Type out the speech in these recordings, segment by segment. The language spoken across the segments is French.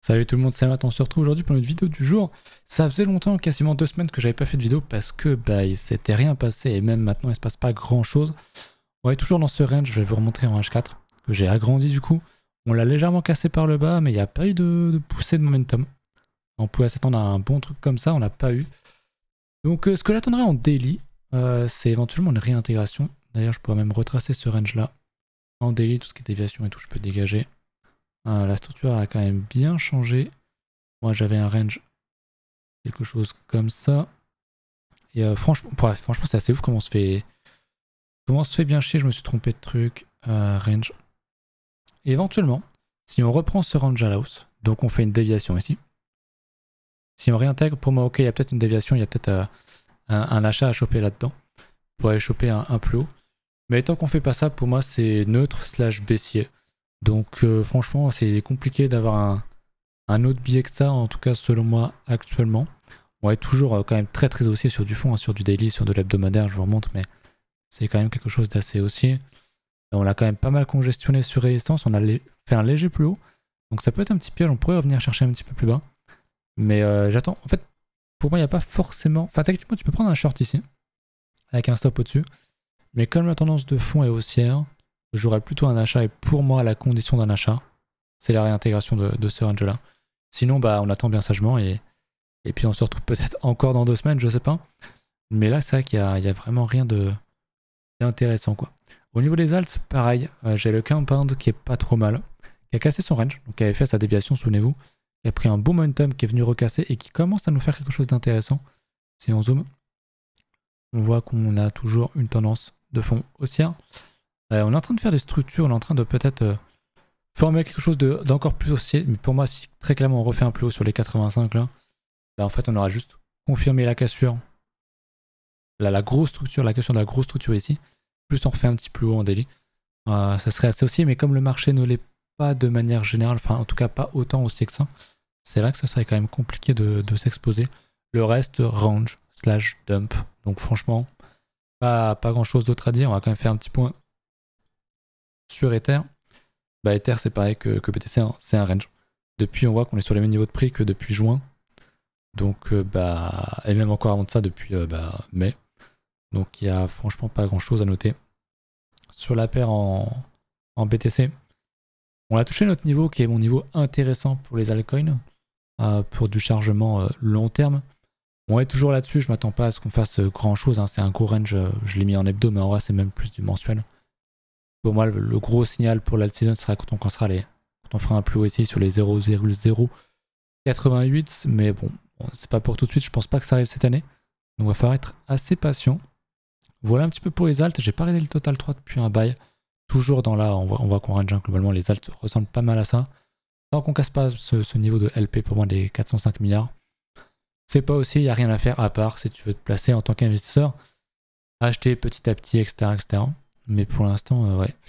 Salut tout le monde, c'est Matt, on se retrouve aujourd'hui pour une vidéo du jour. Ça faisait longtemps, quasiment 2 semaines que j'avais pas fait de vidéo parce que il s'était rien passé et même maintenant il se passe pas grand chose. On est toujours dans ce range, je vais vous remontrer en H4 que j'ai agrandi du coup. On l'a légèrement cassé par le bas mais il n'y a pas eu de poussée de momentum. On pouvait s'attendre à un bon truc comme ça, on n'a pas eu. Donc ce que j'attendrai en daily, c'est éventuellement une réintégration. D'ailleurs je pourrais même retracer ce range là. En daily, tout ce qui est déviation et tout, je peux dégager. La structure a quand même bien changé. Moi j'avais un range, quelque chose comme ça. Et franchement, franchement c'est assez ouf comment on se fait bien chier. Je me suis trompé de truc. Range. Et éventuellement, si on reprend ce range à la hausse, donc on fait une déviation ici. Si on réintègre, pour moi ok, il y a peut-être une déviation, il y a peut-être un achat à choper là-dedans. Pour aller choper un plus haut. Mais tant qu'on fait pas ça, pour moi c'est neutre / baissier. Donc franchement c'est compliqué d'avoir un autre billet que ça, en tout cas selon moi actuellement. On est toujours quand même très haussier sur du fond, hein, sur du daily, sur de l'hebdomadaire, je vous remontre, mais c'est quand même quelque chose d'assez haussier. On l'a quand même pas mal congestionné sur résistance, on a fait un léger plus haut. Donc ça peut être un petit piège, on pourrait revenir chercher un petit peu plus bas. Mais j'attends, en fait, pour moi il n'y a pas forcément... Enfin techniquement tu peux prendre un short ici, avec un stop au-dessus. Mais comme la tendance de fond est haussière, j'aurais plutôt un achat et pour moi la condition d'un achat, c'est la réintégration de ce range là. Sinon on attend bien sagement et puis on se retrouve peut-être encore dans 2 semaines, je sais pas. Mais là c'est vrai qu'il y a vraiment rien d'intéressant quoi. Au niveau des alts, pareil, j'ai le compound qui est pas trop mal, qui a cassé son range, donc qui avait fait sa déviation, souvenez-vous, qui a pris un bon momentum, qui est venu recasser et qui commence à nous faire quelque chose d'intéressant. Si on zoome, on voit qu'on a toujours une tendance de fond haussière. On est en train de faire des structures, on est en train de peut-être former quelque chose d'encore plus haussier, mais pour moi si très clairement on refait un plus haut sur les 85 là, en fait on aura juste confirmé la cassure, la grosse structure, la cassure de la grosse structure ici, plus on refait un petit plus haut en daily. Ça serait assez haussier, mais comme le marché ne l'est pas de manière générale, enfin en tout cas pas autant haussier que ça, c'est là que ça serait quand même compliqué de s'exposer. Le reste range / dump, donc franchement pas grand chose d'autre à dire, on va quand même faire un petit point sur Ether. Ether c'est pareil que BTC, hein, c'est un range. Depuis on voit qu'on est sur les mêmes niveaux de prix que depuis juin. Donc et même encore avant de ça depuis mai. Donc il n'y a franchement pas grand chose à noter. Sur la paire en BTC, on a touché notre niveau qui est mon niveau intéressant pour les altcoins, pour du chargement long terme. On est toujours là-dessus, je m'attends pas à ce qu'on fasse grand chose, hein. C'est un gros range, je l'ai mis en hebdo, mais en vrai c'est même plus du mensuel. Pour moi le gros signal pour l'alt season sera quand on fera un plus haut ici sur les 0,088, mais bon, c'est pas pour tout de suite, je pense pas que ça arrive cette année. Donc il va falloir être assez patient. Voilà un petit peu pour les alts, j'ai pas regardé le total 3 depuis un bail. Toujours dans là, on voit qu'on range, hein, globalement les alts ressemblent pas mal à ça. Tant qu'on casse pas ce niveau de LP pour moi des 405 milliards, c'est pas aussi, il n'y a rien à faire à part si tu veux te placer en tant qu'investisseur, acheter petit à petit, etc. Mais pour l'instant, ouais, il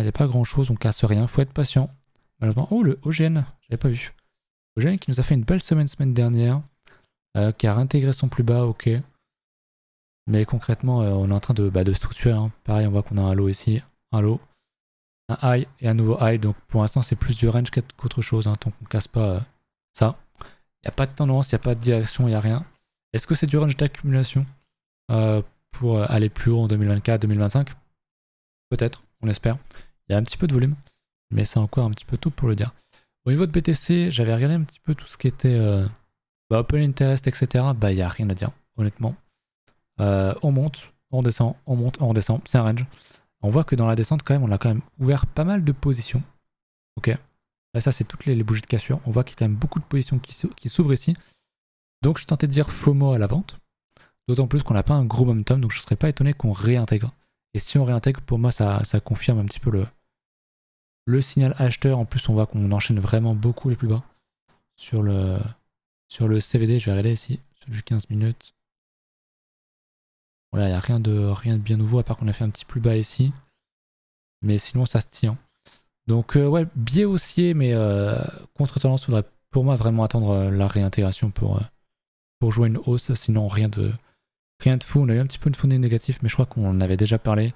n'y a pas grand chose, on casse rien, faut être patient. Malheureusement, oh le OGN, j'avais pas vu. OGN qui nous a fait une belle semaine dernière, qui a réintégré son plus bas, ok. Mais concrètement, on est en train de structurer, hein. Pareil, on voit qu'on a un low ici, un low, un high et un nouveau high, donc pour l'instant c'est plus du range qu'autre chose, hein, tant qu'on casse pas ça. Il n'y a pas de tendance, il n'y a pas de direction, il n'y a rien. Est-ce que c'est du range d'accumulation pour aller plus haut en 2024-2025? Peut-être, on espère. Il y a un petit peu de volume, mais c'est encore un petit peu tôt pour le dire. Au niveau de BTC, j'avais regardé un petit peu tout ce qui était Open Interest, etc. Il n'y a rien à dire, honnêtement. On monte, on descend, on monte, on redescend. C'est un range. On voit que dans la descente, quand même, on a quand même ouvert pas mal de positions. Ok. Là, ça, c'est toutes les bougies de cassure. On voit qu'il y a quand même beaucoup de positions qui s'ouvrent ici. Donc, je tentais de dire FOMO à la vente. D'autant plus qu'on n'a pas un gros momentum, donc je ne serais pas étonné qu'on réintègre. Et si on réintègre, pour moi, ça confirme un petit peu le signal acheteur. En plus, on voit qu'on enchaîne vraiment beaucoup les plus bas. Sur le CVD, je vais regarder ici, sur du 15 minutes. Voilà, il n'y a rien de bien nouveau, à part qu'on a fait un petit plus bas ici. Mais sinon, ça se tient. Donc ouais, biais haussier, mais contre-tendance, il faudrait pour moi vraiment attendre la réintégration pour jouer une hausse, sinon rien de fou. On a eu un petit peu de fondé négatif, mais je crois qu'on en avait déjà parlé.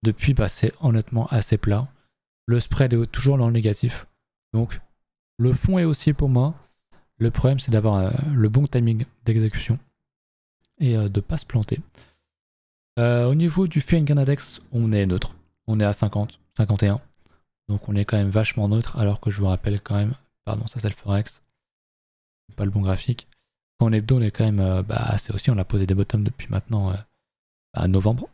Depuis, c'est honnêtement assez plat. Le spread est toujours dans le négatif, donc Le fond est haussier pour moi. Le problème, c'est d'avoir le bon timing d'exécution et de ne pas se planter. Au niveau du Fear and Index, on est neutre. On est à 50, 51. Donc on est quand même vachement neutre, alors que je vous rappelle quand même, pardon, ça c'est le Forex, pas le bon graphique. En hebdo, on est quand même assez aussi, on a posé des bottoms depuis maintenant novembre.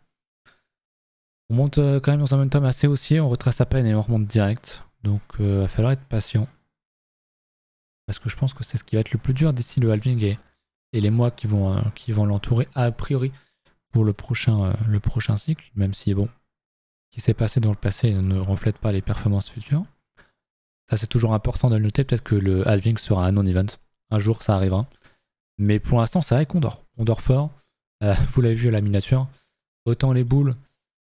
On monte quand même dans un momentum assez haussier, on retrace à peine et on remonte direct. Donc il va falloir être patient. Parce que je pense que c'est ce qui va être le plus dur d'ici le halving et les mois qui vont l'entourer a priori pour le prochain cycle, même si bon, ce qui s'est passé dans le passé ne reflète pas les performances futures. Ça c'est toujours important de le noter, peut-être que le halving sera un non-event. Un jour ça arrivera. Mais pour l'instant c'est vrai qu'on dort. On dort fort. Vous l'avez vu à la miniature. Autant les boules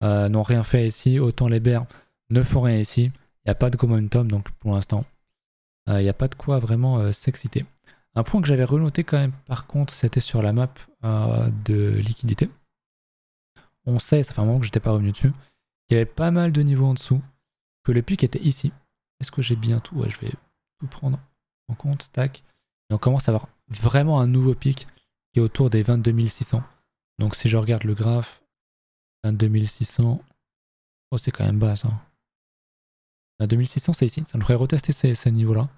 n'ont rien fait ici, autant les bears ne font rien ici. Il n'y a pas de momentum, donc pour l'instant, il n'y a pas de quoi vraiment s'exciter. Un point que j'avais renoté quand même, par contre, c'était sur la map de liquidité. On sait, ça fait un moment que j'étais pas revenu dessus, qu'il y avait pas mal de niveaux en dessous, que le pic était ici. Est-ce que j'ai bien tout? Ouais, je vais tout prendre en compte, tac. Et on commence à avoir vraiment un nouveau pic qui est autour des 22 600. Donc si je regarde le graphe, 22 600, oh c'est quand même bas ça. 22 600 c'est ici, ça nous ferait retester ces niveaux-là.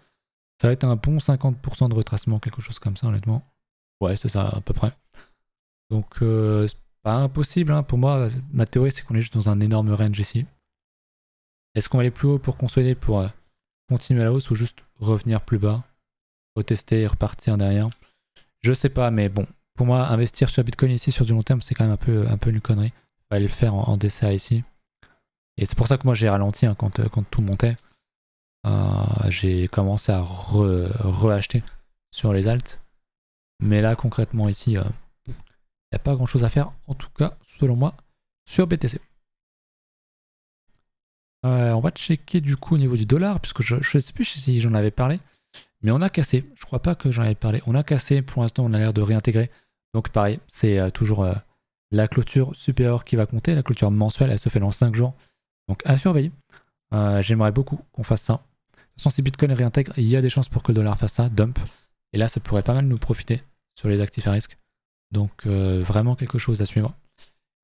Ça va être un bon 50% de retracement, quelque chose comme ça honnêtement. Ouais c'est ça à peu près. Donc c'est pas impossible hein. Pour moi, ma théorie c'est qu'on est juste dans un énorme range ici. Est-ce qu'on va aller plus haut pour consolider, pour continuer à la hausse ou juste revenir plus bas, retester et repartir derrière? Je sais pas, mais bon, pour moi, investir sur Bitcoin ici sur du long terme, c'est quand même un peu une connerie. Il fallait le faire en DCA ici. Et c'est pour ça que moi j'ai ralenti hein, quand tout montait. J'ai commencé à re-acheter sur les alts. Mais là, concrètement, ici, il n'y a pas grand chose à faire, en tout cas, selon moi, sur BTC. On va checker du coup au niveau du dollar, puisque je ne sais plus si j'en avais parlé. Mais on a cassé, je crois pas que j'en avais parlé, on a cassé, pour l'instant on a l'air de réintégrer. Donc pareil, c'est toujours la clôture supérieure qui va compter, la clôture mensuelle, elle se fait dans 5 jours. Donc à surveiller, j'aimerais beaucoup qu'on fasse ça. De toute façon si Bitcoin réintègre, il y a des chances pour que le dollar fasse ça, dump. Et là ça pourrait pas mal nous profiter sur les actifs à risque. Donc vraiment quelque chose à suivre.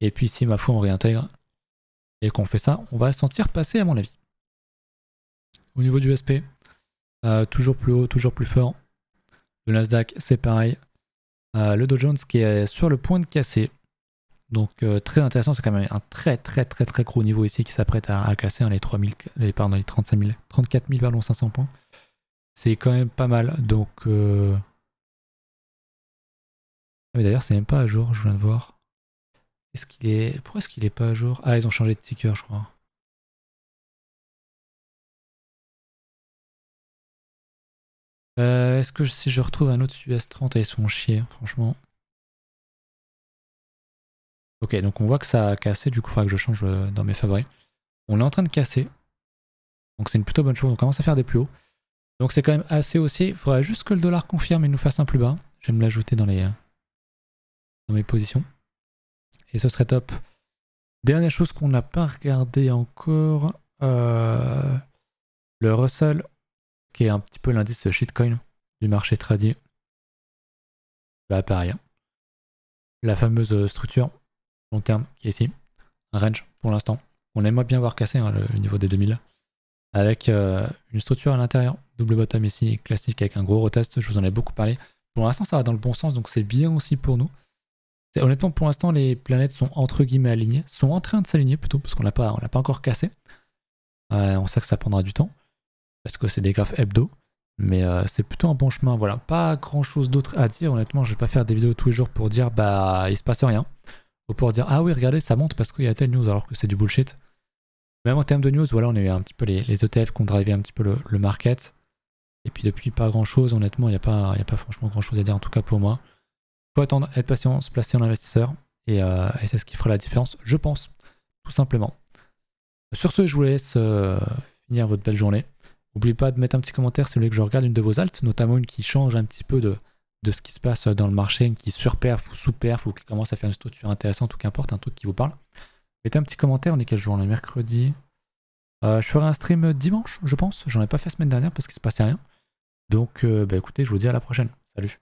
Et puis si ma foi on réintègre et qu'on fait ça, on va se sentir passer à mon avis. Au niveau du SP, toujours plus haut, toujours plus fort. Le Nasdaq, c'est pareil. Le Dow Jones qui est sur le point de casser. Donc très intéressant, c'est quand même un très gros niveau ici qui s'apprête à casser hein, les 35 000, 34 500 points. C'est quand même pas mal. Donc mais d'ailleurs c'est même pas à jour, je viens de voir. Pourquoi est-ce qu'il est pas à jour? Ah ils ont changé de ticker je crois. Est-ce que si je retrouve un autre US30, ils se font chier, franchement. Ok, donc on voit que ça a cassé, du coup il faudra que je change dans mes favoris. On est en train de casser, donc c'est une plutôt bonne chose, on commence à faire des plus hauts. Donc c'est quand même assez haussier, il faudrait juste que le dollar confirme et nous fasse un plus bas. Je vais me l'ajouter dans mes positions. Et ce serait top. Dernière chose qu'on n'a pas regardé encore, le Russell, qui est un petit peu l'indice shitcoin du marché trading. Bah pareil. La fameuse structure long terme qui est ici. Un range pour l'instant. On aimerait bien voir casser hein, le niveau des 2000. Avec une structure à l'intérieur. Double bottom ici, classique avec un gros retest. Je vous en ai beaucoup parlé. Pour l'instant ça va dans le bon sens, donc c'est bien aussi pour nous. Honnêtement pour l'instant les planètes sont entre guillemets alignées. Sont en train de s'aligner plutôt, parce qu'on l'a pas encore cassé. On sait que ça prendra du temps. Parce que c'est des graphes hebdo. Mais c'est plutôt un bon chemin. Voilà, pas grand chose d'autre à dire. Honnêtement, je vais pas faire des vidéos tous les jours pour dire bah il se passe rien. Ou pour dire ah oui, regardez, ça monte parce qu'il y a telle news alors que c'est du bullshit. Même en termes de news, voilà, on a eu un petit peu les ETF qui ont drivé un petit peu le market. Et puis depuis, pas grand chose. Honnêtement, il n'y a pas franchement grand chose à dire, en tout cas pour moi. Il faut attendre, être patient, se placer en investisseur. Et c'est ce qui fera la différence, je pense, tout simplement. Sur ce, je vous laisse finir votre belle journée. N'oubliez pas de mettre un petit commentaire si vous voulez que je regarde une de vos alts, notamment une qui change un petit peu de ce qui se passe dans le marché, une qui surperf ou sous-perf ou qui commence à faire une structure intéressante ou qu'importe, un truc qui vous parle. Mettez un petit commentaire, on est quel jour? On est mercredi. Je ferai un stream dimanche, je pense. J'en ai pas fait la semaine dernière parce qu'il se passait rien. Donc bah écoutez, je vous dis à la prochaine. Salut.